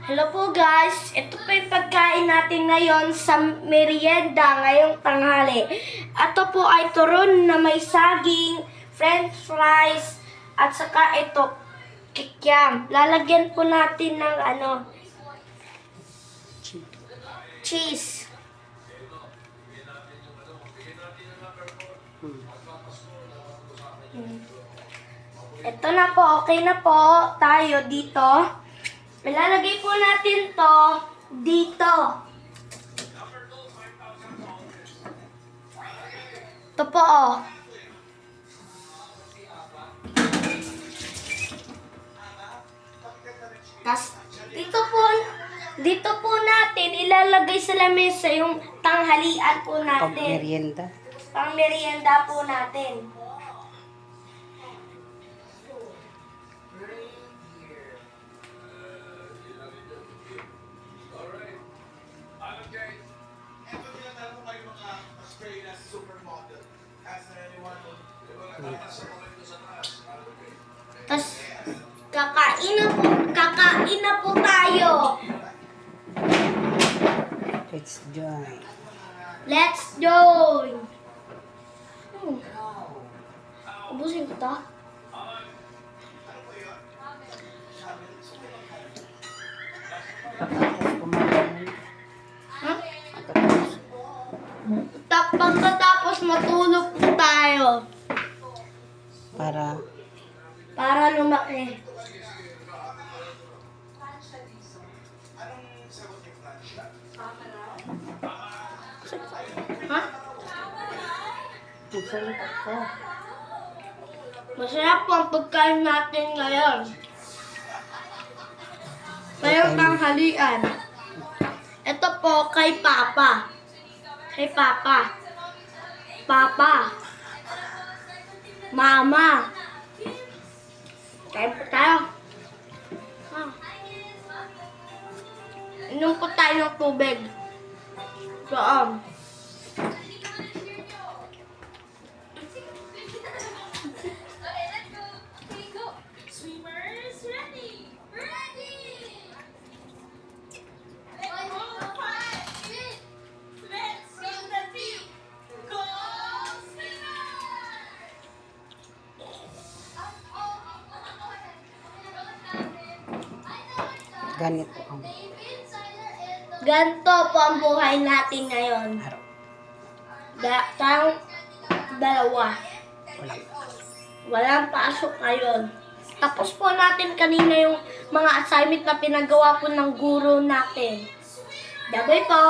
Hello po guys, ito po yung pagkain natin ngayon sa merienda ngayong tanghali. Ito po ay turon na may saging, french fries, at saka ito, kikiam. Lalagyan po natin ng cheese. Ito na po, okay na po tayo dito. Ilalagay po natin to dito. Ito po oh. Tas dito po natin ilalagay sa lamesa yung tanghalian po natin. Pang-merienda. Pang-merienda po natin. Tapos, kakain na po tayo. Let's join. Let's join. Ubusin ko to. Huh? Pagkatapos matulog po tayo. Para lumaki. Ha? Magsalita ko. Masarap po ang pagkain natin ngayon. Ngayong tanghalian. Ito po kay Papa. Kay Papa. Papa. Mama. Kain po tayo. Inom po tayo ng tubig. So, Swimmers ready! Ready! Let's go the team! Go Ganito ang ganito po ang buhay natin ngayon. araw. Tayong dalawa. Walang Walang pasok ngayon. Tapos po natin kanina yung mga assignment na pinagawa po ng guro natin. Dabay po!